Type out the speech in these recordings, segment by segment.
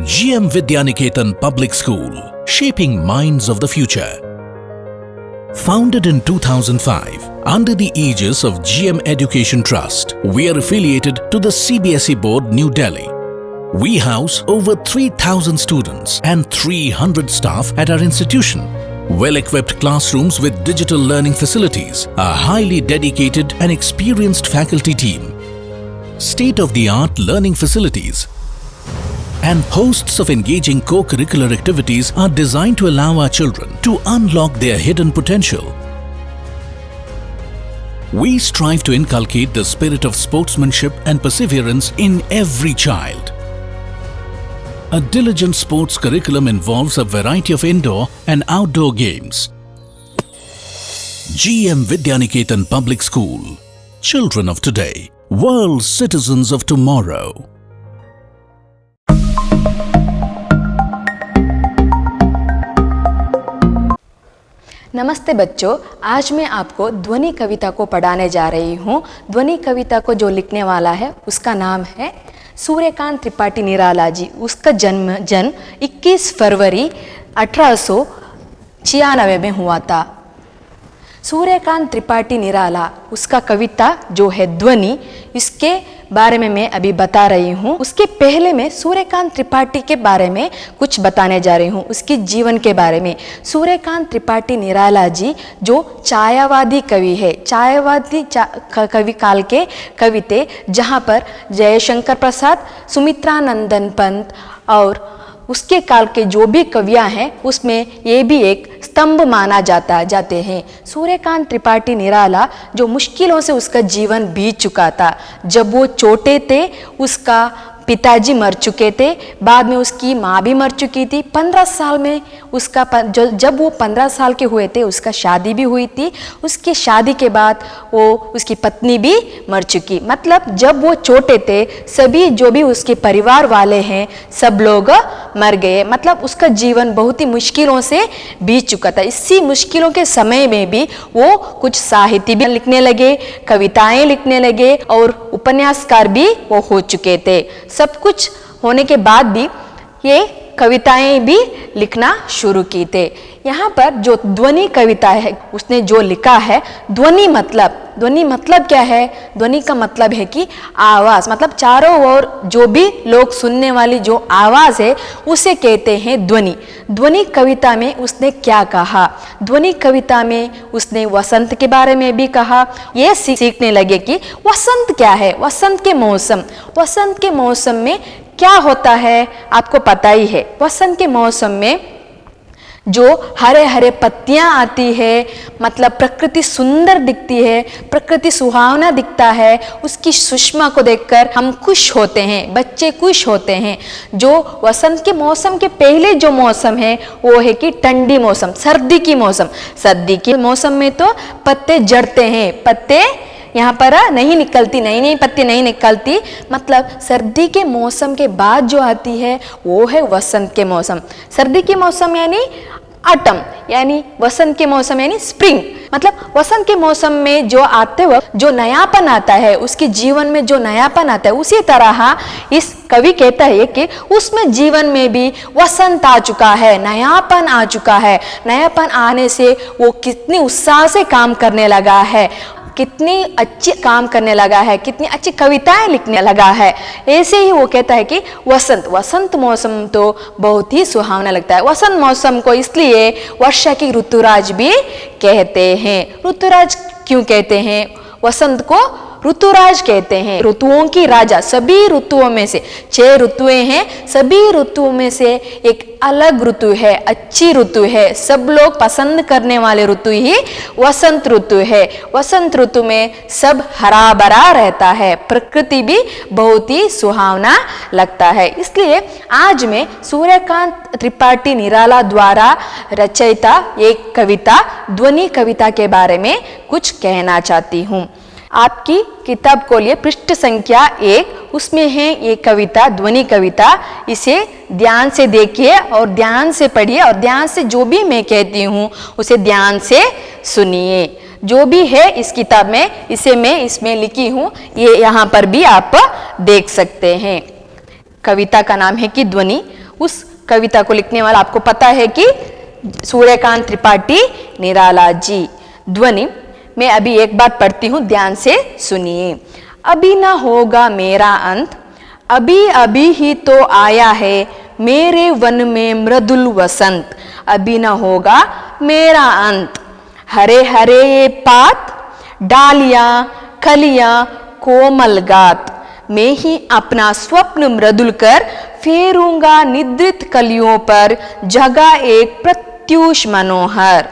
GM Vidyaniketan Public School, shaping minds of the future. Founded in 2005 under the aegis of GM Education Trust, we are affiliated to the CBSE Board, New Delhi. We house over 3,000 students and 300 staff at our institution. Well-equipped classrooms with digital learning facilities, a highly dedicated and experienced faculty team, state-of-the-art learning facilities, and hosts of engaging co-curricular activities are designed to allow our children to unlock their hidden potential. We strive to inculcate the spirit of sportsmanship and perseverance in every child. A diligent sports curriculum involves a variety of indoor and outdoor games. GM Vidyaniketan Public School. Children of today, world citizens of tomorrow. नमस्ते बच्चों, आज मैं आपको ध्वनि कविता को पढ़ाने जा रही हूँ। ध्वनि कविता को जो लिखने वाला है उसका नाम है सूर्यकांत त्रिपाठी निराला जी। उसका जन्म 21 फरवरी 1896 में हुआ था। सूर्यकांत त्रिपाठी निराला, उसका कविता जो है ध्वनि, इसके बारे में मैं अभी बता रही हूँ। उसके पहले मैं सूर्यकांत त्रिपाठी के बारे में कुछ बताने जा रही हूँ, उसकी जीवन के बारे में। सूर्यकांत त्रिपाठी निराला जी जो छायावादी कवि है, छायावादी कवि काल के कवि थे, जहाँ पर जयशंकर प्रसाद, सुमित्रा नंदन पंत और उसके काल के जो भी कवियाँ हैं उसमें ये भी एक स्तंभ माना जाते हैं। सूर्यकांत त्रिपाठी निराला जो मुश्किलों से उसका जीवन बीत चुका था। जब वो छोटे थे उसका पिताजी मर चुके थे, बाद में उसकी माँ भी मर चुकी थी। 15 साल में उसका जब वो 15 साल के हुए थे उसका शादी भी हुई थी। उसकी शादी के बाद वो उसकी पत्नी भी मर चुकी। मतलब जब वो छोटे थे सभी जो भी उसके परिवार वाले हैं सब लोग मर गए। मतलब उसका जीवन बहुत ही मुश्किलों से बीत चुका था। इसी मुश्किलों के समय में भी वो कुछ साहित्य भी लिखने लगे, कविताएं लिखने लगे और उपन्यासकार भी वो हो चुके थे। सब कुछ होने के बाद भी ये कविताएं भी लिखना शुरू की थे। यहाँ पर जो ध्वनि कविता है उसने जो लिखा है, ध्वनि मतलब क्या है? ध्वनि का मतलब है कि आवाज़, मतलब चारों ओर जो भी लोग सुनने वाली जो आवाज़ है उसे कहते हैं ध्वनि। ध्वनि कविता में उसने क्या कहा? ध्वनि कविता में उसने वसंत के बारे में भी कहा। ये सीखने लगे कि वसंत क्या है। वसंत के मौसम में क्या होता है आपको पता ही है। वसंत के मौसम में जो हरे हरे पत्तियां आती है, मतलब प्रकृति सुंदर दिखती है, प्रकृति सुहावना दिखता है। उसकी सुषमा को देखकर हम खुश होते हैं, बच्चे खुश होते हैं। जो वसंत के मौसम के पहले जो मौसम है वो है कि ठंडी मौसम, सर्दी की मौसम में तो पत्ते झड़ते हैं, पत्ते यहाँ पर नई पत्ती नहीं निकलती। मतलब सर्दी के मौसम के बाद जो आती है वो है वसंत के मौसम। सर्दी के मौसम यानी ऑटम, यानी वसंत के मौसम यानी स्प्रिंग। मतलब वसंत के मौसम में जो आते वक्त जो नयापन आता है, उसके जीवन में जो नयापन आता है, उसी तरह इस कवि कहता है कि उसमें जीवन में भी वसंत आ चुका है, नयापन आ चुका है। नयापन आने से वो कितनी उत्साह से काम करने लगा है, कितनी अच्छी काम करने लगा है, कितनी अच्छी कविताएं लिखने लगा है। ऐसे ही वो कहता है कि वसंत मौसम तो बहुत ही सुहावना लगता है। वसंत मौसम को इसलिए वर्षा की ऋतुराज भी कहते हैं। ऋतुराज क्यों कहते हैं? वसंत को ऋतुराज कहते हैं, ऋतुओं की राजा। सभी ऋतुओं में से 6 ऋतुएं हैं, सभी ऋतुओं में से एक अलग ऋतु है, अच्छी ऋतु है, सब लोग पसंद करने वाले ऋतु ही वसंत ऋतु है। वसंत ऋतु में सब हरा भरा रहता है, प्रकृति भी बहुत ही सुहावना लगता है। इसलिए आज मैं सूर्यकांत त्रिपाठी निराला द्वारा रचित एक कविता, ध्वनि कविता के बारे में कुछ कहना चाहती हूँ। आपकी किताब खोलिए, पृष्ठ संख्या 1, उसमें है ये कविता, ध्वनि कविता। इसे ध्यान से देखिए और ध्यान से पढ़िए और ध्यान से जो भी मैं कहती हूँ उसे ध्यान से सुनिए। जो भी है इस किताब में, इसे मैं इसमें लिखी हूँ, ये यहाँ पर भी आप देख सकते हैं। कविता का नाम है कि ध्वनि। उस कविता को लिखने वाला आपको पता है कि सूर्यकांत त्रिपाठी निराला जी। ध्वनि मैं अभी एक बात पढ़ती हूँ, ध्यान से सुनिए। अभी ना होगा मेरा अंत, अभी अभी ही तो आया है मेरे वन में मृदुल वसंत। अभी ना होगा मेरा अंत, हरे हरे ये पात, डालियां कलियां कोमल गात। मैं ही अपना स्वप्न मृदुल कर फेरूंगा निद्रित कलियों पर जगा एक प्रत्युष मनोहर।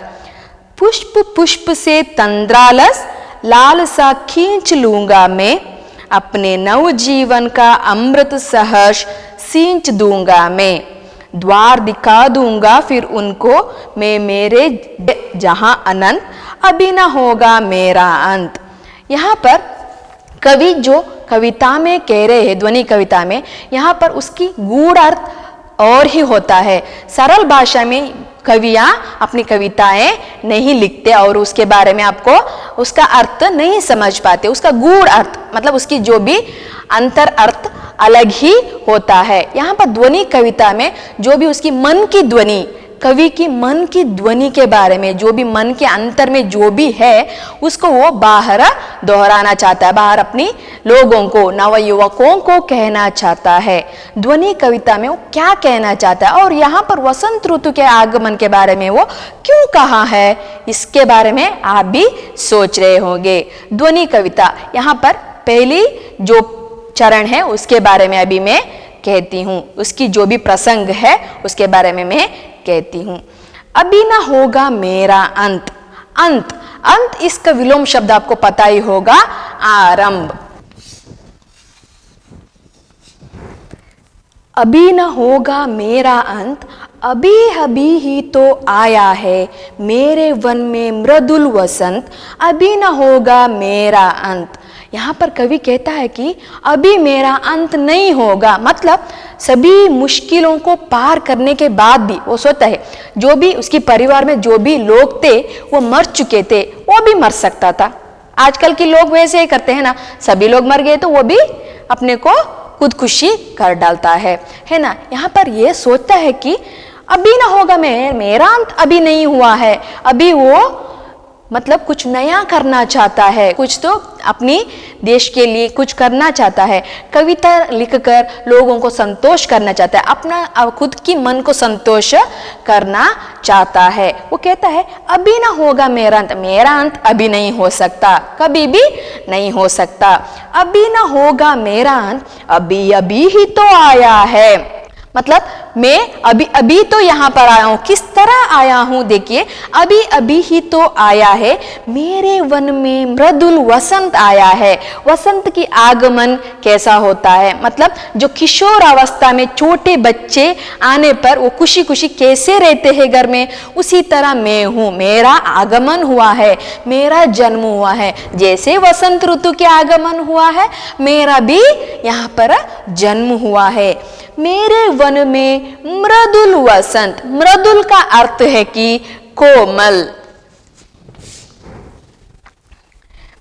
पुष्प पुष्प से तंद्रालस लालसा खींच लूंगा मैं, अपने नव जीवन का अमृत सहर्ष सींच दूंगा मैं। द्वार दिखा दूंगा फिर उनको मैं मेरे जहां अनंत, अभी ना होगा मेरा अंत। यहाँ पर कवि जो कविता में कह रहे हैं, ध्वनि कविता में, यहाँ पर उसकी गूढ़ अर्थ और ही होता है। सरल भाषा में कवियाँ अपनी कविताएं नहीं लिखते और उसके बारे में आपको उसका अर्थ नहीं समझ पाते। उसका गूढ़ अर्थ मतलब उसकी जो भी अंतर अर्थ अलग ही होता है। यहाँ पर ध्वनि कविता में जो भी उसकी मन की ध्वनि, कवि की मन की ध्वनि के बारे में, जो भी मन के अंतर में जो भी है उसको वो बाहर दोहराना चाहता है, बाहर अपनी लोगों को, नवयुवकों को कहना चाहता है। ध्वनि कविता में वो क्या कहना चाहता है और यहाँ पर वसंत ऋतु के आगमन के बारे में वो क्यों कहा है, इसके बारे में आप भी सोच रहे होंगे। ध्वनि कविता यहाँ पर पहली जो चरण है उसके बारे में अभी मैं कहती हूँ, उसकी जो भी प्रसंग है उसके बारे में मैं कहती हूँ। अभी ना होगा मेरा अंत, अंत अंत इसका विलोम शब्द आपको पता ही होगा, आरंभ। अभी ना होगा मेरा अंत, अभी अभी ही तो आया है मेरे वन में मृदुल वसंत। अभी ना होगा मेरा अंत, यहाँ पर कवि कहता है कि अभी मेरा अंत नहीं होगा, मतलब सभी मुश्किलों को पार करने के बाद भी वो सोचता है जो भी उसके परिवार में जो भी लोग थे वो मर चुके थे, वो भी मर सकता था। आजकल के लोग वैसे ही करते हैं ना, सभी लोग मर गए तो वो भी अपने को खुदकुशी कर डालता है ना। यहाँ पर ये सोचता है कि अभी ना होगा मेरा अंत अभी नहीं हुआ है, अभी वो मतलब कुछ नया करना चाहता है, कुछ तो अपनी देश के लिए कुछ करना चाहता है, कविता लिखकर लोगों को संतोष करना चाहता है, अपना खुद की मन को संतोष करना चाहता है। वो कहता है अभी ना होगा मेरा अंत अभी नहीं हो सकता, कभी भी नहीं हो सकता। अभी ना होगा मेरा अंत, अभी अभी ही तो आया है, मतलब मैं अभी अभी तो यहाँ पर आया हूँ। किस तरह आया हूँ देखिए, अभी अभी ही तो आया है मेरे वन में मृदुल वसंत आया है। वसंत की आगमन कैसा होता है, मतलब जो किशोर अवस्था में छोटे बच्चे आने पर वो खुशी खुशी कैसे रहते हैं घर में, उसी तरह मैं हूँ, मेरा आगमन हुआ है, मेरा जन्म हुआ है। जैसे वसंत ऋतु के आगमन हुआ है मेरा भी यहाँ पर जन्म हुआ है। मेरे वन में मृदुल वसंत, मृदुल का अर्थ है कि कोमल।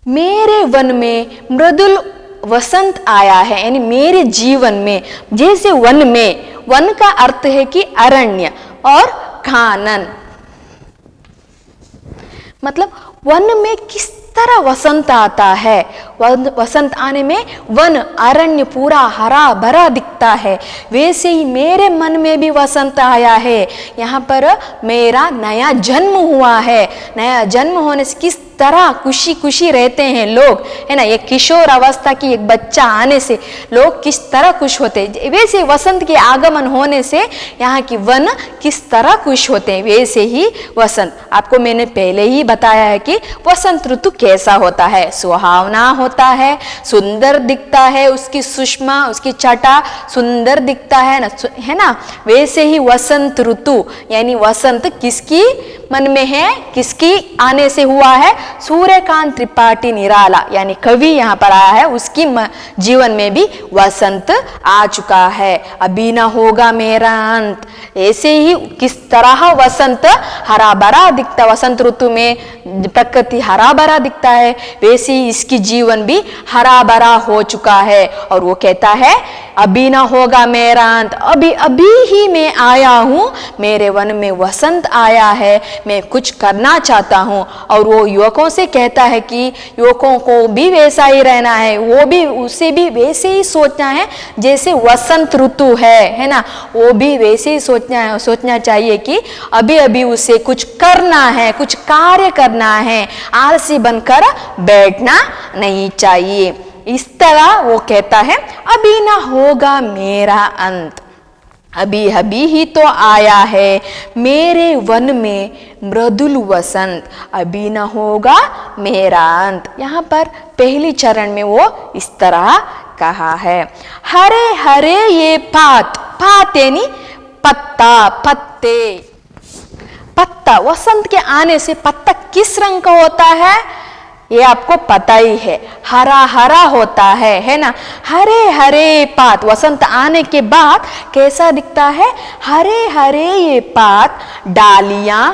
मेरे वन में मृदुल वसंत आया है, यानी मेरे जीवन में, जैसे वन में, वन का अर्थ है कि अरण्य और कानन, मतलब वन में किस तरह वसंत आता है। वसंत आने में वन अरण्य पूरा हरा भरा दिखता है, वैसे ही मेरे मन में भी वसंत आया है। यहाँ पर मेरा नया जन्म हुआ है, नया जन्म होने से किस तरह खुशी खुशी रहते हैं लोग, है ना। एक किशोर अवस्था की एक बच्चा आने से लोग किस तरह खुश होते हैं, वैसे वसंत के आगमन होने से यहाँ की वन किस तरह खुश होते हैं, वैसे ही वसंत। आपको मैंने पहले ही बताया है कि वसंत ऋतु कैसा होता है, सुहावना होता है, सुंदर दिखता है, उसकी सुषमा, उसकी छटा सुंदर दिखता है ना। वैसे ही वसंत ऋतु यानी वसंत किसकी मन में है, किसकी आने से हुआ है, सूर्यकांत त्रिपाठी निराला यानी कवि यहाँ पर आया है, उसकी जीवन में भी वसंत आ चुका है। अभी ना होगा मेरा अंत। ऐसे ही किस तरह वसंत हरा भरा दिखता, वसंत ऋतु में प्रकृति हरा भरा दिखता है, वैसे ही इसकी जीवन भी हरा भरा हो चुका है। और वो कहता है अभी ना होगा मेरा अंत, अभी अभी ही मैं आया हूँ, मेरे वन में वसंत आया है, मैं कुछ करना चाहता हूँ। और वो युवकों से कहता है कि युवकों को भी वैसा ही रहना है, वो भी उसे भी वैसे ही सोचना है जैसे वसंत ऋतु है ना, वो भी वैसे ही सोचना चाहिए कि अभी अभी उसे कुछ करना है, कुछ कार्य करना है, आलसी बनकर बैठना नहीं चाहिए। इस तरह वो कहता है अभी ना होगा मेरा अंत, अभी अभी ही तो आया है मेरे वन में मृदुल वसंत, अभी ना होगा मेरा अंत। यहाँ पर पहली चरण में वो इस तरह कहा है, हरे हरे ये पात, पात यानी पत्ता, पत्ते, पत्ता, वसंत के आने से पत्ता किस रंग का होता है ये आपको पता ही है, हरा हरा होता है ना। हरे हरे पात, वसंत आने के बाद कैसा दिखता है, हरे हरे ये पात, डालियां,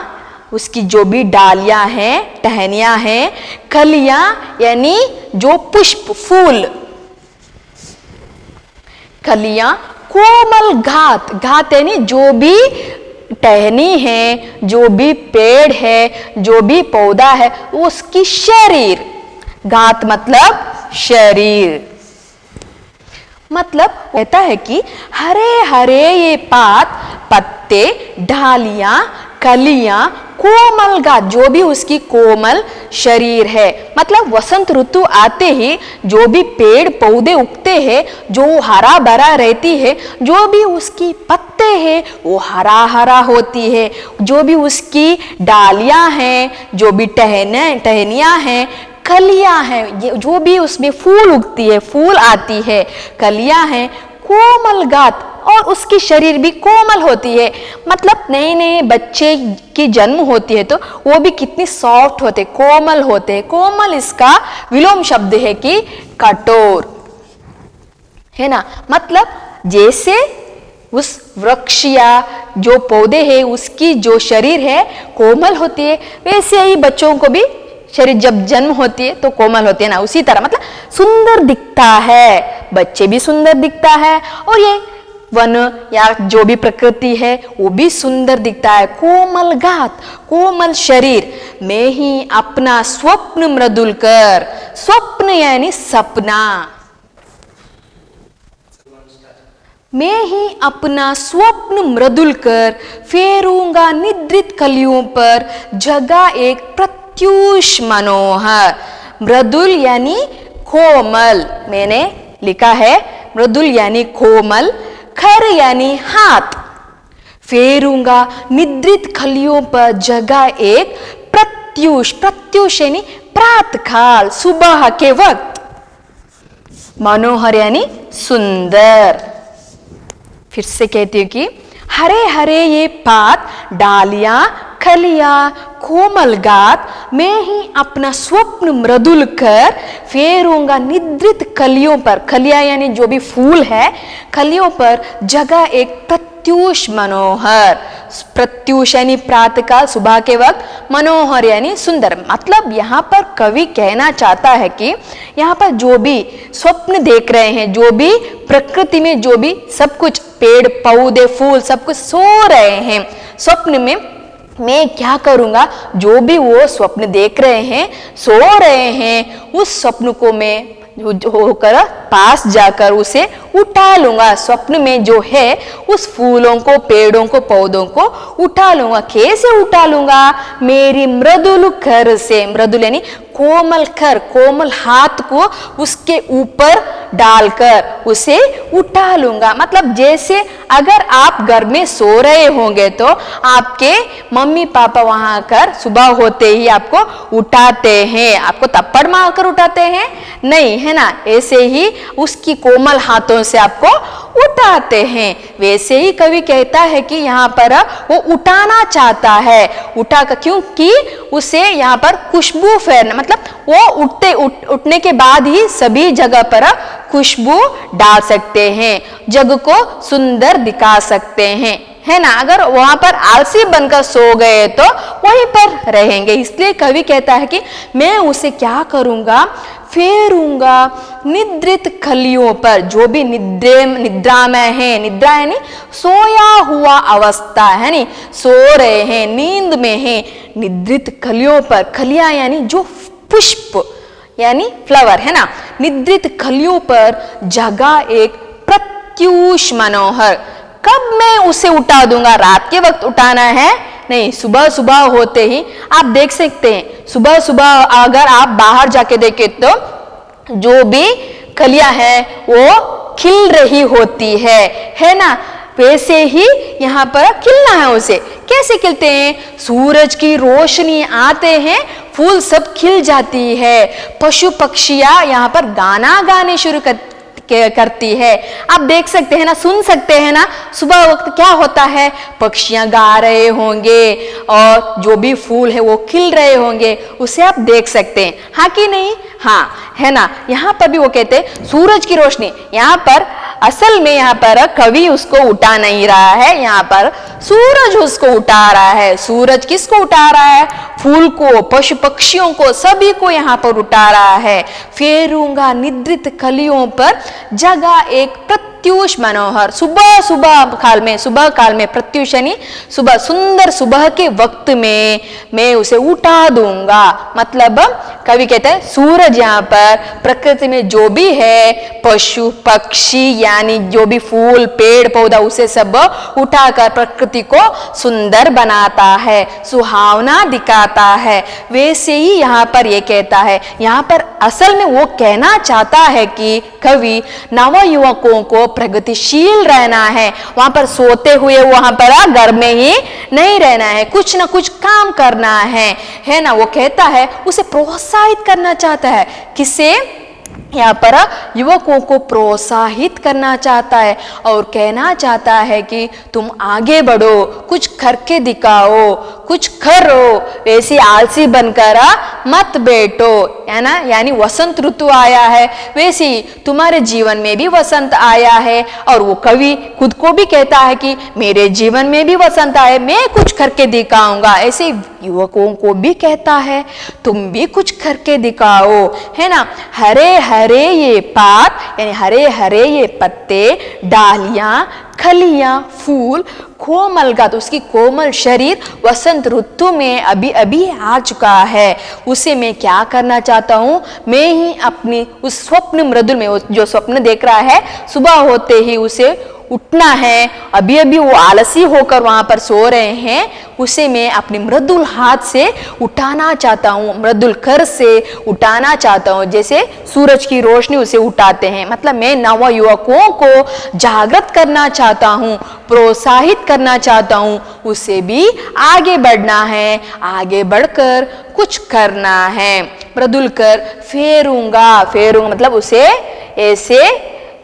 उसकी जो भी डालियां हैं, टहनियां हैं, कलियां यानी जो पुष्प फूल, कलियां, कोमल घात, घात यानी जो भी टहनी है, जो भी पेड़ है, जो भी पौधा है, उसकी शरीर, घात मतलब शरीर, मतलब कहता है कि हरे हरे ये पात, पत्ते, डालियां, कलियां, कोमल घात, जो भी उसकी कोमल शरीर है। मतलब वसंत ऋतु आते ही जो भी पेड़ पौधे उगते हैं, जो हरा भरा रहती है, जो भी उसकी पत्ते हैं वो हरा हरा होती है, जो भी उसकी डालियां हैं, जो भी टहनियां हैं, कलियां हैं, जो भी उसमें फूल उगती है, फूल आती है, कलियां हैं, कोमल घात, और उसकी शरीर भी कोमल होती है। मतलब नए नए बच्चे की जन्म होती है तो वो भी कितनी सॉफ्ट होते, कोमल होते। कोमल इसका विलोम शब्द है कि कठोर, है ना। मतलब जैसे उस वृक्ष या जो पौधे हैं उसकी जो शरीर है कोमल होती है, वैसे ही बच्चों को भी शरीर जब जन्म होती है तो कोमल होती है ना, उसी तरह मतलब सुंदर दिखता है, बच्चे भी सुंदर दिखता है, और ये वन या जो भी प्रकृति है वो भी सुंदर दिखता है। कोमल घात, कोमल शरीर, मैं ही अपना स्वप्न मृदुल कर, स्वप्न यानी सपना, मैं ही अपना स्वप्न मृदुल कर फेरूंगा निद्रित कलियों पर, जगा एक प्रत्युष मनोहर। मृदुल यानी कोमल, मैंने लिखा है मृदुल यानी कोमल, खर यानी हाथ, फेरूंगा निद्रित खलियों पर जगह एक प्रत्युष, प्रत्युष यानी प्रातःकाल, सुबह के वक्त, मनोहर यानी सुंदर। फिर से कहती हूँ कि हरे हरे ये पात, डालियां, खलियां, कोमल घात, मैं ही अपना स्वप्न मृदुल कर फेरूंगा निद्रित कलियों पर, कलियां यानी जो भी फूल है, कलियों पर जगह एक प्रत्युष मनोहर, प्रत्युष यानी प्रातःकाल, सुबह के वक्त, मनोहर यानी सुंदर। मतलब यहाँ पर कवि कहना चाहता है कि यहाँ पर जो भी स्वप्न देख रहे हैं, जो भी प्रकृति में जो भी सब कुछ पेड़ पौधे फूल सब कुछ सो रहे हैं, स्वप्न में मैं क्या करूंगा, जो भी वो स्वप्न देख रहे हैं, सो रहे हैं, उस स्वप्न को मैं होकर पास जाकर उसे उठा लूंगा। स्वप्न में जो है उस फूलों को, पेड़ों को, पौधों को उठा लूंगा। कैसे उठा लूंगा, मेरी मृदुल कर से, मृदुल यानी कोमल कर, कोमल हाथ को उसके ऊपर डालकर उसे उठा लूंगा। मतलब जैसे अगर आप घर में सो रहे होंगे तो आपके मम्मी पापा वहां आकर सुबह होते ही आपको उठाते हैं, आपको थप्पड़ मारकर उठाते हैं नहीं, है ना। ऐसे ही उसकी कोमल हाथों से आपको उठाते हैं। वैसे ही कवि कहता है कि यहाँ पर वो उठाना चाहता है, उठा कर, क्योंकि उसे यहाँ पर खुशबू फैलना, मतलब वो उठने के बाद ही सभी जगह पर खुशबू डाल सकते हैं, जग को सुंदर दिखा सकते हैं, है ना। अगर वहां पर आलसी बनकर सो गए तो वहीं पर रहेंगे। इसलिए कवि कहता है कि मैं उसे क्या करूंगा, फेरूंगा निद्रित खलियों पर, जो भी निद्रा में है, निद्रा यानी सोया हुआ अवस्था है, नी सो रहे हैं, नींद में है, निद्रित खलियों पर, खलियां यानी जो पुष्प यानी फ्लावर है ना, निद्रित खलियों पर जगा एक प्रत्यूष मनोहर। कब मैं उसे उठा दूंगा, रात के वक्त उठाना है नहीं, सुबह सुबह होते ही आप देख सकते हैं। सुबह सुबह अगर आप बाहर जाके देखें तो जो भी कलियां हैं वो खिल रही होती है ना। वैसे ही यहाँ पर खिलना है उसे। कैसे खिलते हैं, सूरज की रोशनी आते हैं, फूल सब खिल जाती है, पशु पक्षियां यहाँ पर गाना गाने शुरू करती है। आप देख सकते हैं ना, सुन सकते हैं ना, सुबह वक्त क्या होता है, पक्षियां गा रहे होंगे और जो भी फूल है वो खिल रहे होंगे, उसे आप देख सकते हैं, हाँ कि नहीं, हाँ है ना। यहाँ पर भी वो कहते हैं सूरज की रोशनी, यहाँ पर असल में यहाँ पर कवि उसको उठा नहीं रहा है, यहाँ पर सूरज उसको उठा रहा है। सूरज किसको उठा रहा है, फूल को, पशु पक्षियों को, सभी को यहाँ पर उठा रहा है। फेरूंगा निद्रित कलियों पर जगा एक प्रत्यूष मनोहर। सुबह काल में प्रत्यूष यानी सुबह, सुंदर सुबह के वक्त में मैं उसे उठा दूंगा। मतलब कवि कहते हैं सूरज यहाँ पर प्रकृति में जो भी है, पशु पक्षी यानी जो भी फूल पेड़ पौधा, उसे सब उठाकर प्रकृति को सुंदर बनाता है, सुहावना दिखाता है। वैसे ही यहाँ पर ये कहता है, यहाँ पर असल में वो कहना चाहता है कि कवि नव युवकों को प्रगतिशील रहना है, वहां पर सोते हुए वहां पर घर में ही नहीं रहना है, कुछ ना कुछ काम करना है ना। वो कहता है उसे प्रोत्साहित करना चाहता है, किसे, यहाँ पर युवकों को प्रोत्साहित करना चाहता है और कहना चाहता है कि तुम आगे बढ़ो, कुछ करके दिखाओ, कुछ करो, वैसे आलसी बनकर मत बैठो, है ना। यानी वसंत ऋतु आया है, वैसे तुम्हारे जीवन में भी वसंत आया है। और वो कवि खुद को भी कहता है कि मेरे जीवन में भी वसंत आए, मैं कुछ करके दिखाऊंगा। ऐसे युवकों को भी कहता है तुम भी कुछ करके दिखाओ, है ना। हरे हरे ये पात यानी हरे हरे ये पत्ते, डालियां, खलियां, फूल, कोमल गात, उसकी कोमल शरीर वसंत ऋतु में अभी अभी आ चुका है। उसे मैं क्या करना चाहता हूँ, मैं ही अपनी उस स्वप्न मृदुल में, जो स्वप्न देख रहा है, सुबह होते ही उसे उठना है, अभी अभी वो आलसी होकर वहां पर सो रहे हैं, उसे मैं अपने मृदुल हाथ से उठाना चाहता हूँ, मृदुल कर से उठाना चाहता हूँ, जैसे सूरज की रोशनी उसे उठाते हैं। मतलब मैं नव युवकों को जागृत करना चाहता हूँ, प्रोत्साहित करना चाहता हूँ, उसे भी आगे बढ़ना है, आगे बढ़कर कुछ करना है। मृदुल कर फेरूंगा मतलब उसे ऐसे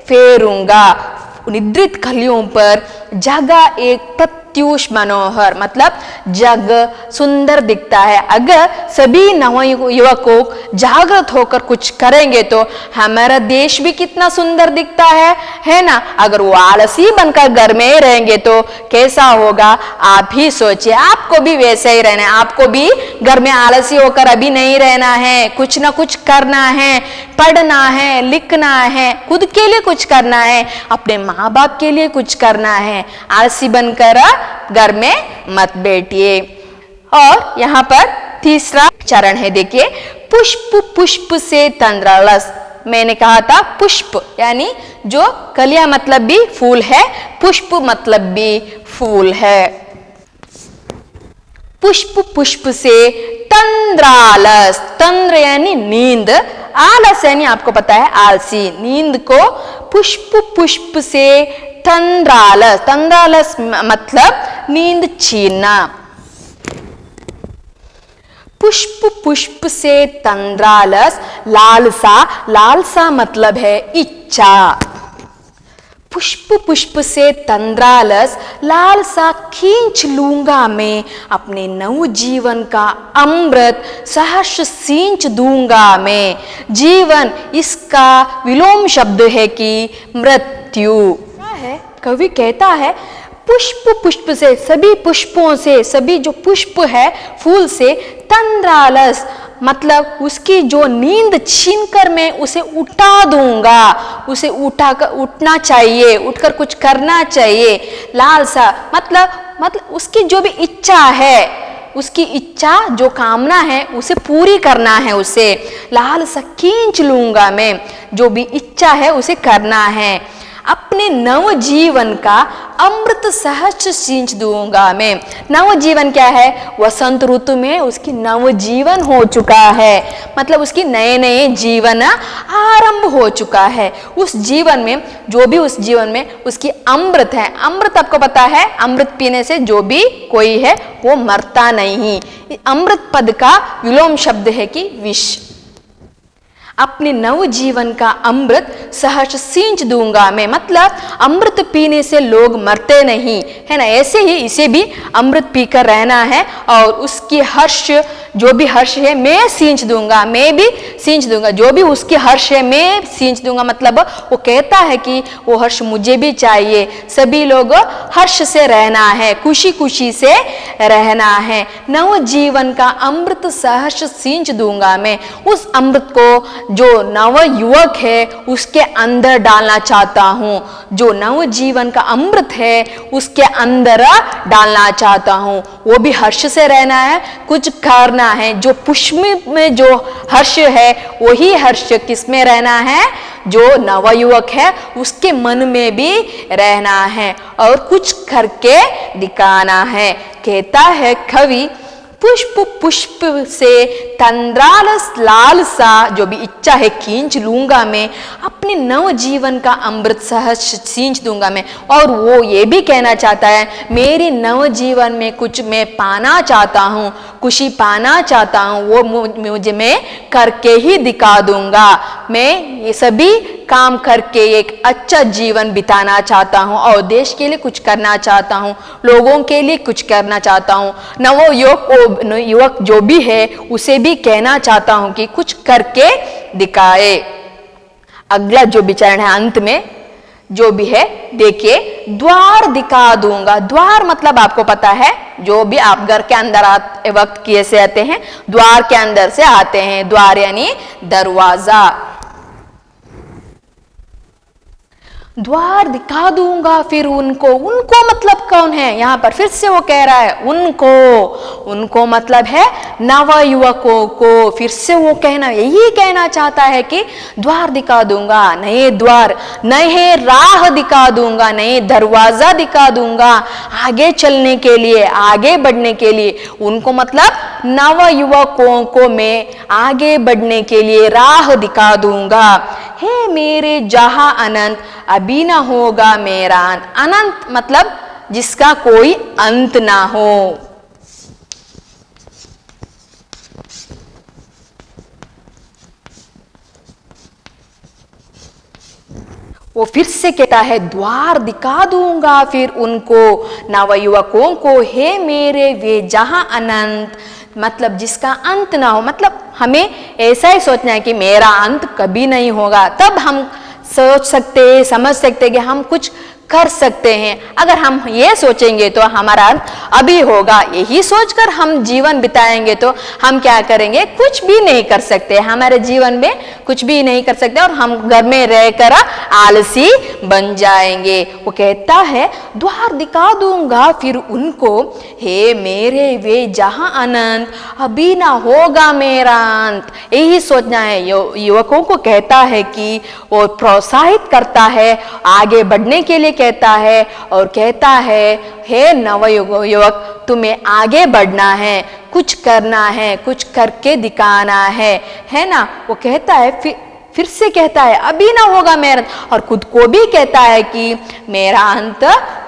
फेरूंगा, निद्रित खलियों पर जगा एक प्रत्यूष मनोहर, मतलब जग सुंदर दिखता है। अगर सभी नव युवकों जागृत होकर कुछ करेंगे तो हमारा देश भी कितना सुंदर दिखता है ना। अगर वो आलसी बनकर घर में रहेंगे तो कैसा होगा, आप ही सोचिए। आपको भी वैसे ही रहना है, आपको भी घर में आलसी होकर अभी नहीं रहना है, कुछ ना कुछ करना है, पढ़ना है, लिखना है, खुद के लिए कुछ करना है, अपने माँ बाप के लिए कुछ करना है। आलसी बनकर घर में मत बैठिए। और यहाँ पर तीसरा चरण है, देखिए, पुष्प पुष्प से तंद्रालस। मैंने कहा था पुष्प यानी जो कलियां मतलब भी फूल है, पुष्प मतलब भी फूल है। पुष्प पुष्प से तंद्रालस, तंद्र यानी नींद, आलस यानी आपको पता है आलसी, नींद को पुष्प पुष्प से तंद्रालस, तंद्रालस मतलब नींद छीनना। पुष्प पुष्प से तंद्रालस, लालसा, लालसा मतलब है इच्छा। पुष्प पुष्प से तंद्रालस लालसा खींच लूंगा मैं, अपने नव जीवन का अमृत सहर्ष सींच दूंगा मैं। जीवन इसका विलोम शब्द है कि मृत्यु है। कवि कहता है पुष्प पुष्प से, सभी पुष्पों से, सभी जो पुष्प है फूल से, तंद्रालस मतलब उसकी जो नींद छीनकर मैं उसे उठा दूंगा, उसे उठना चाहिए, उठकर कुछ करना चाहिए। लालसा मतलब उसकी जो भी इच्छा है, उसकी इच्छा जो कामना है उसे पूरी करना है उसे। लालसा खींच लूंगा मैं, जो भी इच्छा है उसे करना है। अपने नव जीवन का अमृत सहज सींच दूंगा मैं। नव जीवन क्या है? वसंत ऋतु में उसकी नव जीवन हो चुका है, मतलब उसकी नए नए जीवन आरंभ हो चुका है। उस जीवन में जो भी उस जीवन में उसकी अमृत है, अमृत आपको पता है, अमृत पीने से जो भी कोई है वो मरता नहीं। अमृत पद का विलोम शब्द है कि विष। अपने नव जीवन का अमृत सहर्ष सींच दूंगा मैं, मतलब अमृत पीने से लोग मरते नहीं है ना, ऐसे ही इसे भी अमृत पीकर रहना है और उसकी हर्ष, जो भी हर्ष है मैं सींच दूंगा, मैं भी सींच दूंगा। जो भी उसकी हर्ष है मैं सींच दूंगा, मतलब वो कहता है कि वो हर्ष मुझे भी चाहिए। सभी लोग हर्ष से रहना है, खुशी खुशी से रहना है। नव जीवन का अमृत सहर्ष सींच दूंगा मैं। उस अमृत को जो नव युवक है उसके अंदर डालना चाहता हूँ, जो नव जीवन का अमृत है उसके अंदर डालना चाहता हूँ। वो भी हर्ष से रहना है, कुछ करना है। जो पुष्प में जो हर्ष है वही हर्ष किस में रहना है? जो नवयुवक है उसके मन में भी रहना है और कुछ करके दिखाना है। कहता है कवि, पुष्प पुष्प से तंद्रालस लालसा, जो भी इच्छा है खींच लूंगा मैं, अपने नव जीवन का अमृत सहज सींच दूंगा मैं। और वो ये भी कहना चाहता है, मेरे नव जीवन में कुछ मैं पाना चाहता हूँ, खुशी पाना चाहता हूँ, वो मुझे मैं करके ही दिखा दूंगा। मैं ये सभी काम करके एक अच्छा जीवन बिताना चाहता हूँ और देश के लिए कुछ करना चाहता हूँ, लोगों के लिए कुछ करना चाहता हूँ। युवक जो भी है उसे भी कहना चाहता हूँ कि कुछ करके दिखाए। अगला जो विचरण है अंत में जो भी है देखिए, द्वार दिखा दूंगा। द्वार मतलब आपको पता है, जो भी आप घर के अंदर आते वक्त कैसे आते हैं, द्वार के अंदर से आते हैं। द्वार यानी दरवाजा। द्वार दिखा दूंगा फिर उनको। उनको मतलब कौन है? यहाँ पर फिर से वो कह रहा है उनको मतलब है नवयुवकों को। फिर से वो यही कहना चाहता है कि द्वार दिखा दूंगा, नए द्वार, नए राह दिखा दूंगा, नए दरवाजा दिखा दूंगा आगे चलने के लिए, आगे बढ़ने के लिए। उनको मतलब नवयुवकों को मैं आगे बढ़ने के लिए राह दिखा दूंगा। हे मेरे जहां अनंत, अभी ना होगा मेरा अंत। अनंत मतलब जिसका कोई अंत ना हो। वो फिर से कहता है, द्वार दिखा दूंगा फिर उनको, नवयुवकों को, हे मेरे वे जहां अनंत, मतलब जिसका अंत ना हो। मतलब हमें ऐसा ही सोचना है कि मेरा अंत कभी नहीं होगा, तब हम सोच सकते, समझ सकते कि हम कुछ कर सकते हैं। अगर हम ये सोचेंगे तो हमारा अंत अभी होगा, यही सोचकर हम जीवन बिताएंगे तो हम क्या करेंगे? कुछ भी नहीं कर सकते, हमारे जीवन में कुछ भी नहीं कर सकते और हम घर में रहकर आलसी बन जाएंगे। वो कहता है, द्वार दिखा दूंगा फिर उनको, हे मेरे वे जहां अनंत, अभी ना होगा मेरा अंत। यही सोचना है। युवकों को कहता है कि वो प्रोत्साहित करता है, आगे बढ़ने के लिए कहता है और कहता है, हे नवयुवक तुम्हें आगे बढ़ना है, कुछ करना है, कुछ करके दिखाना है ना। वो कहता है, फिर से कहता है अभी ना होगा मेरा, और खुद को भी कहता है कि मेरा अंत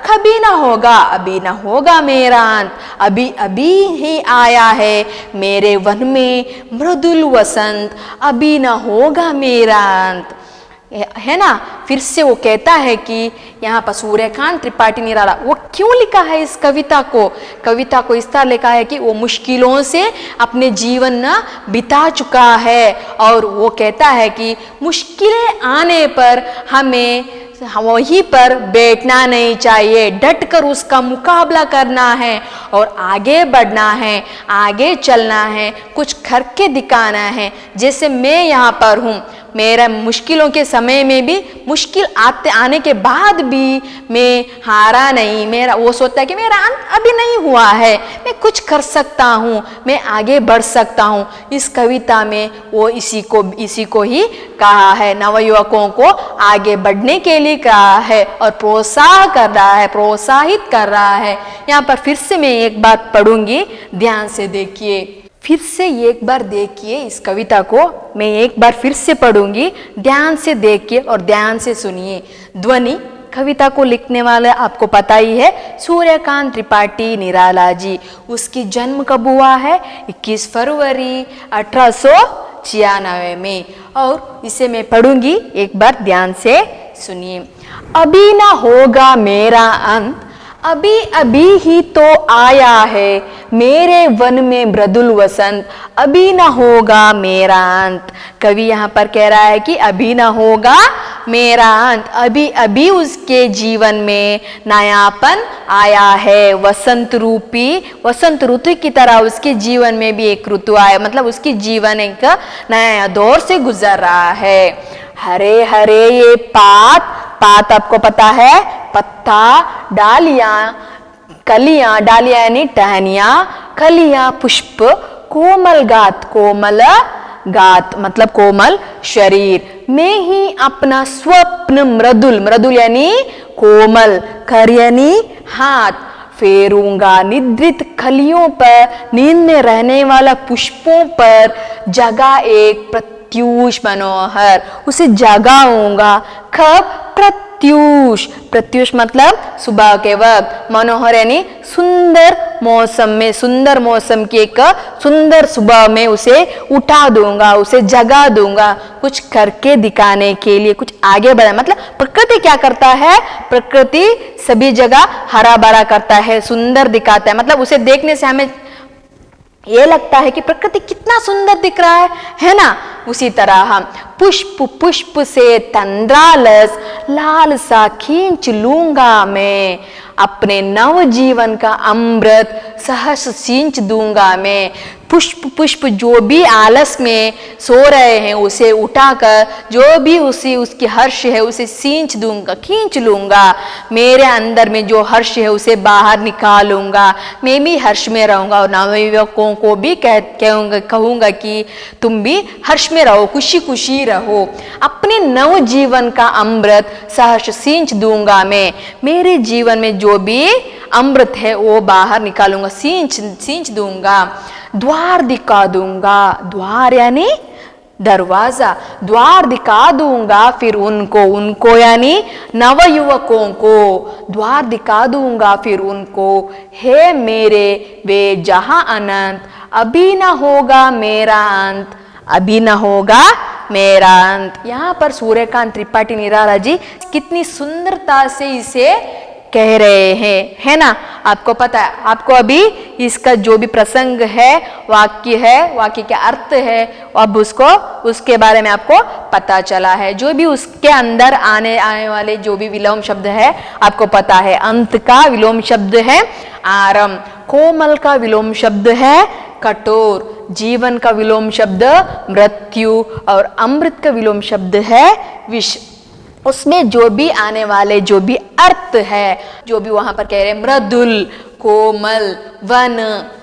कभी ना होगा, अभी ना होगा मेरा अंत, अभी अभी ही आया है मेरे वन में मृदुल वसंत, अभी ना होगा मेरा अंत। है ना। फिर से वो कहता है कि यहाँ पर सूर्यकांत त्रिपाठी निराला वो क्यों लिखा है इस कविता को इस तरह लिखा है कि वो मुश्किलों से अपने जीवन न बिता चुका है और वो कहता है कि मुश्किलें आने पर हमें वहीं पर बैठना नहीं चाहिए, डट कर उसका मुकाबला करना है और आगे बढ़ना है, आगे चलना है, कुछ करके दिखाना है। जैसे मैं यहाँ पर हूँ, मेरा मुश्किलों के समय में भी मुश्किल आने के बाद भी मैं हारा नहीं, मेरा वो सोचता है कि मेरा अंत अभी नहीं हुआ है, मैं कुछ कर सकता हूँ, मैं आगे बढ़ सकता हूँ। इस कविता में वो इसी को ही कहा है, नवयुवकों को आगे बढ़ने के लिए कहा है और प्रोत्साहित कर रहा है। यहाँ पर फिर से मैं एक बात पढ़ूंगी, ध्यान से देखिए, फिर से एक बार देखिए इस कविता को, मैं एक बार फिर से पढ़ूंगी, ध्यान से देखिए और ध्यान से सुनिए। ध्वनि कविता को लिखने वाला आपको पता ही है, सूर्यकांत त्रिपाठी निराला जी। उसकी जन्म कब हुआ है? 21 फरवरी 1896 में। और इसे मैं पढ़ूंगी, एक बार ध्यान से सुनिए। अभी ना होगा मेरा अंत, अभी अभी ही तो आया है मेरे वन में मृदुल वसंत, अभी ना होगा मेरा अंत। कवि यहाँ पर कह रहा है कि अभी ना होगा मेरा अंत, अभी अभी उसके जीवन में नयापन आया है। वसंत ऋतु की तरह उसके जीवन में भी एक ऋतु आया, मतलब उसकी जीवन एक नया दौर से गुजर रहा है। हरे हरे ये पात आपको पता है, पत्ता, डालियां, कलियां, डालियां यानी टहनियां, कलियां, पुष्प, कोमल गात मतलब कोमल शरीर में ही अपना स्वप्न मृदुल यानी कोमल, कर यानी हाथ, फेरूंगा निद्रित कलियों पर, नींद में रहने वाला पुष्पों पर, जगा एक प्रत्यूष मनोहर, उसे जगाऊंगा। कब? प्रत्यूष मतलब सुबह के वक्त, मनोहर यानी सुंदर मौसम में, सुंदर मौसम की एक सुंदर सुबह में उसे उठा दूंगा, उसे जगा दूंगा, कुछ करके दिखाने के लिए, कुछ आगे बढ़ा। मतलब प्रकृति क्या करता है? प्रकृति सभी जगह हरा भरा करता है, सुंदर दिखाता है, मतलब उसे देखने से हमें ये लगता है कि प्रकृति कितना सुंदर दिख रहा है ना। उसी तरह हम पुष्प से तंद्रालस लालसा खींच लूंगा मैं, अपने नव जीवन का अमृत सहस सींच दूंगा मैं। पुष्प जो भी आलस में सो रहे हैं उसे उठाकर, जो भी उसकी हर्ष है उसे खींच लूंगा। मेरे अंदर में जो हर्ष है उसे बाहर निकालूंगा, मैं भी हर्ष में रहूंगा। और नवयुवकों को भी कहूंगा कि तुम भी हर्ष में रहो, खुशी खुशी रहो। अपने नव जीवन का अमृत सहर्ष सींच दूंगा मैं, मेरे जीवन में जो भी अमृत है वो बाहर निकालूंगा, सींच दूंगा। द्वार दिखा दूंगा, द्वार यानी दरवाजा, द्वार दिखा दूंगा फिर उनको यानी नवयुवकों को, द्वार दिखा दूंगा फिर उनको। हे मेरे वे जहां अनंत, अभी ना होगा मेरा अंत, अभी ना होगा मेरा अंत। यहाँ पर सूर्यकांत त्रिपाठी निराला जी कितनी सुंदरता से इसे कह रहे हैं, है ना। आपको पता है, आपको अभी इसका जो भी प्रसंग है, वाक्य का अर्थ है, अब उसके बारे में आपको पता चला है। जो भी उसके अंदर आने वाले जो भी विलोम शब्द है आपको पता है। अंत का विलोम शब्द है आरंभ, कोमल का विलोम शब्द है कठोर, जीवन का विलोम शब्द मृत्यु और अमृत का विलोम शब्द है विष। उसमें जो भी आने वाले जो भी अर्थ है, जो भी वहां पर कह रहे हैं, मृदुल, कोमल, वन,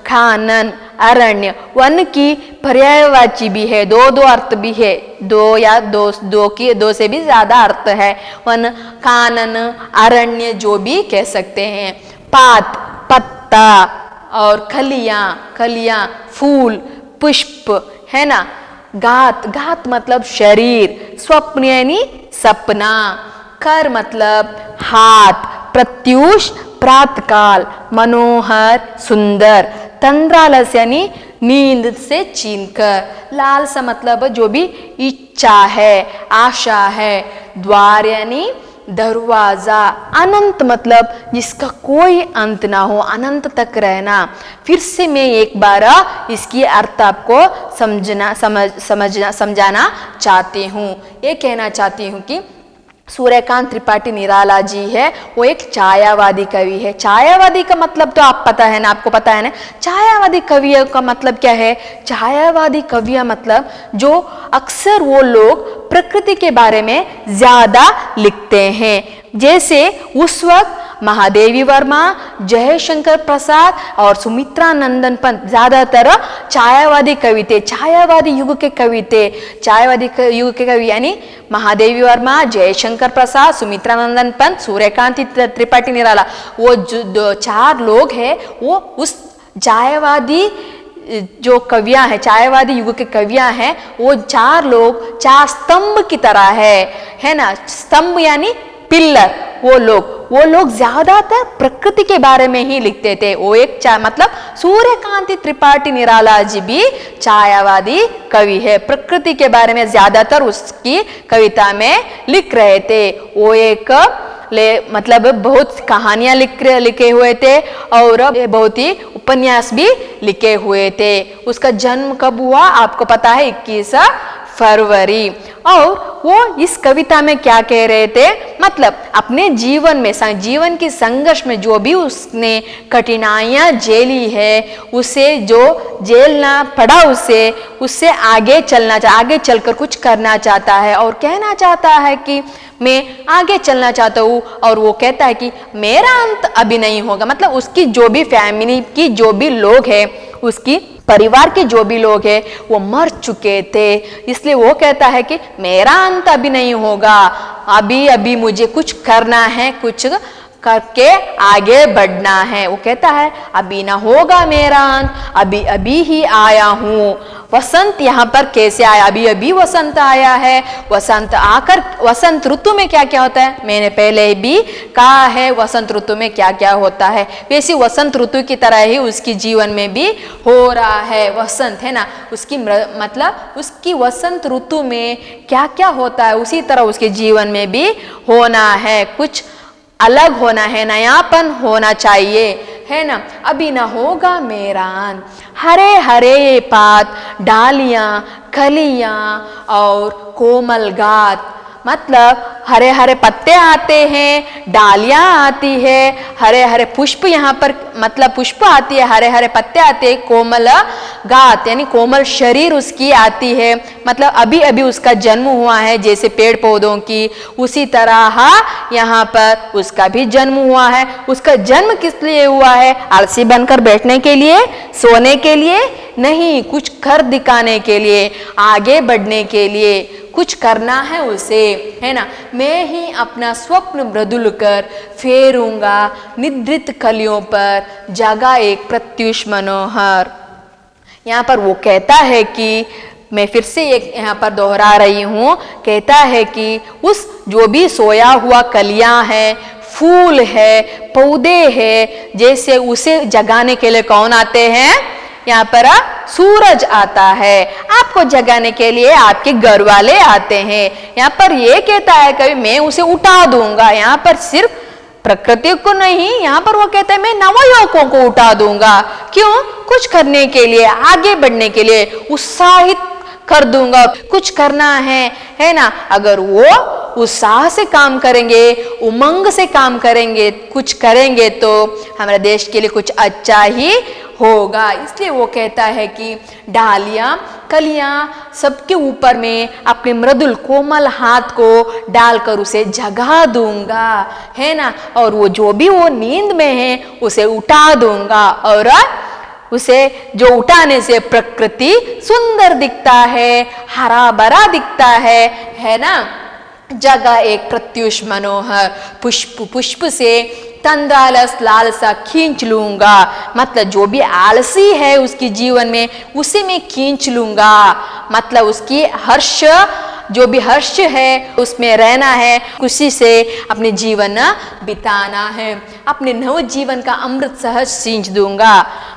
खानन, अरण्य। वन की पर्यायवाची भी है, दो अर्थ भी है, दो से भी ज्यादा अर्थ है। वन, खानन, अरण्य जो भी कह सकते हैं। पात, पत्ता और खलियां, फूल, पुष्प, है ना। गात मतलब शरीर, स्वप्न यानी सपना, कर मतलब हाथ, प्रत्यूष प्रातःकाल, मनोहर सुंदर, तंद्रालस यानी नींद से छीनकर। लालसा मतलब जो भी इच्छा है, आशा है। द्वार यानी दरवाजा। अनंत मतलब जिसका कोई अंत ना हो, अनंत तक रहना। फिर से मैं एक बार इसकी अर्थ आपको समझाना चाहती हूँ। ये कहना चाहती हूँ कि सूर्यकांत त्रिपाठी निराला जी है, वो एक छायावादी कवि है। छायावादी का मतलब तो आप पता है ना, आपको पता है ना। छायावादी कवियों का मतलब क्या है? छायावादी कवियां मतलब जो अक्सर वो लोग प्रकृति के बारे में ज्यादा लिखते हैं। जैसे उस वक्त महादेवी वर्मा, जयशंकर प्रसाद और सुमित्रा नंदन पंत ज्यादातर छायावादी कवि थे, छायावादी युग के कवि थे। छायावादी युग के कवि यानी महादेवी वर्मा, जयशंकर प्रसाद, सुमित्रा नंदन पंत, सूर्यकांत त्रिपाठी निराला, वो जो 4 लोग हैं, वो उस छायावादी जो कवियां हैं, छायावादी युग के कवियां हैं, वो 4 लोग 4 स्तंभ की तरह है ना। स्तंभ यानी पिल्लर। वो लोग ज्यादातर प्रकृति के बारे में ही लिखते थे। वो एक मतलब सूर्यकांत त्रिपाठी निराला जी भी छायावादी कवि है, प्रकृति के बारे में ज्यादातर उसकी कविता में लिख रहे थे। वो एक मतलब बहुत कहानियां लिखे हुए थे और बहुत ही उपन्यास भी लिखे हुए थे। उसका जन्म कब हुआ आपको पता है? 21 फरवरी। और वो इस कविता में क्या कह रहे थे? मतलब अपने जीवन में, जीवन की संघर्ष में जो भी उसने कठिनाइयां झेली है, उसे जो झेलना पड़ा, उससे आगे चलकर कुछ करना चाहता है और कहना चाहता है कि मैं आगे चलना चाहता हूँ। और वो कहता है कि मेरा अंत अभी नहीं होगा। मतलब उसकी जो भी फैमिली की जो भी लोग हैं, उसकी परिवार के जो भी लोग हैं, वो मर चुके थे। इसलिए वो कहता है कि मेरा अंत अभी नहीं होगा, अभी मुझे कुछ करना है, कुछ करके आगे बढ़ना है। वो कहता है अभी ना होगा मेरा अंत, अभी ही आया हूँ। वसंत यहाँ पर कैसे आया? अभी वसंत आया है। वसंत आकर, वसंत ऋतु में क्या क्या होता है मैंने पहले भी कहा है। वसंत ऋतु में क्या क्या होता है, वैसे वसंत ऋतु की तरह ही उसकी जीवन में भी हो रहा है। वसंत है ना, उसकी मतलब उसकी वसंत ऋतु में क्या क्या होता है, उसी तरह उसके जीवन में भी होना है। कुछ अलग होना है, नयापन होना चाहिए, है ना। अभी ना होगा मेरा अंत। हरे हरे पात, डालियां, कलियां और कोमल गात। मतलब हरे हरे पत्ते आते हैं, डालियां आती है, हरे हरे पुष्प यहाँ पर मतलब पुष्प आती है, हरे हरे पत्ते आते हैं, कोमल गात यानी कोमल शरीर उसकी आती है। मतलब अभी उसका जन्म हुआ है, जैसे पेड़ पौधों की, उसी तरह यहाँ पर उसका भी जन्म हुआ है। उसका जन्म किस लिए हुआ है? आलसी बनकर बैठने के लिए, सोने के लिए नहीं, कुछ कर दिखाने के लिए, आगे बढ़ने के लिए, कुछ करना है उसे, है ना। मैं ही अपना स्वप्न मृदुल कर फेरूंगा निद्रित कलियों पर, जगा एक प्रत्युष मनोहर। यहाँ पर वो कहता है कि मैं फिर से एक यहाँ पर दोहरा रही हूँ, कहता है कि उस जो भी सोया हुआ कलियां है, फूल है, पौधे हैं, जैसे उसे जगाने के लिए कौन आते हैं? यहाँ पर सूरज आता है। आपको जगाने के लिए आपके घर वाले आते हैं। यहाँ पर ये कहता है कभी मैं उसे उठा दूंगा। यहाँ पर सिर्फ प्रकृति को नहीं, यहाँ पर वो कहता है मैं नवयुवकों को उठा दूंगा। क्यों? कुछ करने के लिए, आगे बढ़ने के लिए उत्साहित कर दूंगा। कुछ करना है ना। अगर वो उत्साह से काम करेंगे, उमंग से काम करेंगे, कुछ करेंगे तो हमारे देश के लिए कुछ अच्छा ही होगा। इसलिए वो कहता है कि डालियां, कलियां सबके ऊपर में अपने मृदुल कोमल हाथ को डालकर उसे जगा दूंगा, है ना। और वो जो भी वो नींद में है उसे उठा दूंगा। और उसे जो उठाने से प्रकृति सुंदर दिखता है, हरा भरा दिखता है ना। जगा एक प्रत्युष मनोहर, पुष्प से तंद्रालस लालसा खींच लूंगा। मतलब जो भी आलसी है उसके जीवन में, उसे मैं खींच लूंगा। मतलब उसकी हर्ष, जो भी हर्ष है उसमें रहना है, खुशी से अपने जीवन बिताना है, अपने नव जीवन का अमृत सहज सींच दूंगा।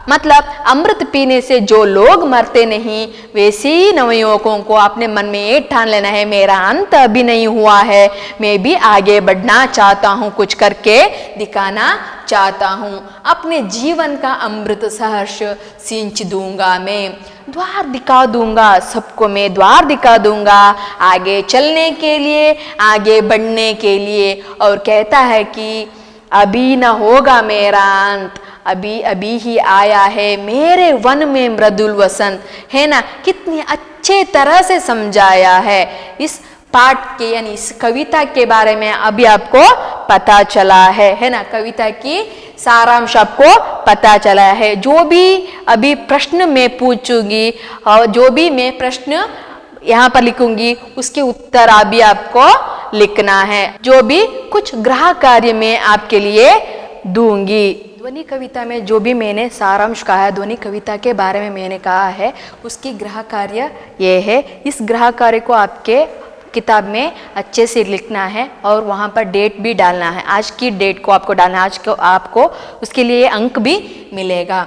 मतलब अमृत पीने से जो लोग मरते नहीं, वैसे ही नवयुवकों को अपने मन में ये ठान लेना है, मेरा अंत अभी नहीं हुआ है, मैं भी आगे बढ़ना चाहता हूँ, कुछ करके दिखाना चाहता हूँ, अपने जीवन का अमृत सहर्ष सींच दूंगा, मैं द्वार दिखा दूंगा, सबको मैं द्वार दिखा दूंगा आगे चलने के लिए, आगे बढ़ने के लिए। और कहता है कि अभी न होगा मेरा अंत, अभी अभी ही आया है मेरे वन में मृदुल वसंत, है ना। कितनी अच्छे तरह से समझाया है। इस पाठ के यानी इस कविता के बारे में अभी आपको पता चला है ना। कविता की सारांश आपको पता चला है। जो भी अभी प्रश्न मैं पूछूंगी और जो भी मैं प्रश्न यहाँ पर लिखूंगी उसके उत्तर अभी आपको लिखना है। जो भी कुछ गृह कार्य में आपके लिए दूंगी। ध्वनि कविता में जो भी मैंने सारांश कहा है, ध्वनि कविता के बारे में मैंने कहा है, उसकी गृह कार्य ये है। इस गृह कार्य को आपके किताब में अच्छे से लिखना है और वहाँ पर डेट भी डालना है। आज की डेट को आपको डालना है, आज को आपको उसके लिए अंक भी मिलेगा।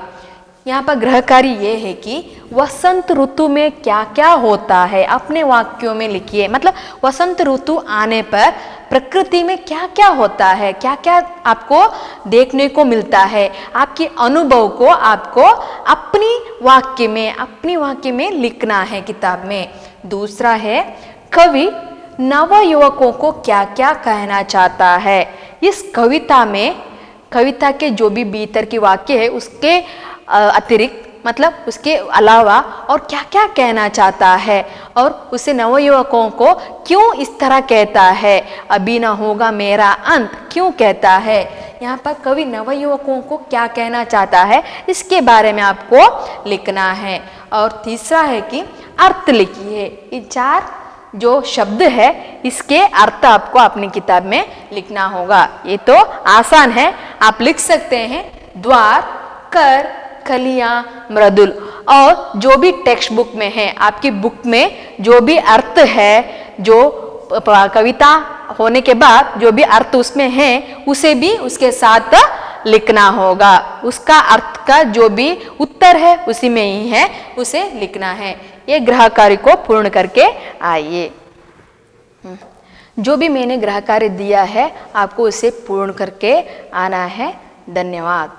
यहाँ पर गृह कार्य ये है कि वसंत ऋतु में क्या क्या होता है अपने वाक्यों में लिखिए। मतलब वसंत ऋतु आने पर प्रकृति में क्या क्या होता है, क्या क्या आपको देखने को मिलता है, आपके अनुभव को आपको अपनी वाक्य में लिखना है किताब में। दूसरा है कवि नव युवकों को क्या क्या कहना चाहता है। इस कविता में कविता के जो भी भीतर की वाक्य है उसके अतिरिक्त मतलब उसके अलावा और क्या क्या कहना चाहता है और उसे नवयुवकों को क्यों इस तरह कहता है, अभी ना होगा मेरा अंत क्यों कहता है। यहाँ पर कवि नवयुवकों को क्या कहना चाहता है इसके बारे में आपको लिखना है। और तीसरा है कि अर्थ लिखिए। ये 4 जो शब्द है इसके अर्थ आपको अपनी किताब में लिखना होगा। ये तो आसान है, आप लिख सकते हैं द्वार, कर, कलियां, मृदुल। और जो भी टेक्स्ट बुक में है, आपकी बुक में जो भी अर्थ है, जो कविता होने के बाद जो भी अर्थ उसमें है उसे भी उसके साथ लिखना होगा। उसका अर्थ का जो भी उत्तर है उसी में ही है, उसे लिखना है। ये गृह कार्य को पूर्ण करके आइए। जो भी मैंने गृह कार्य दिया है आपको उसे पूर्ण करके आना है। धन्यवाद।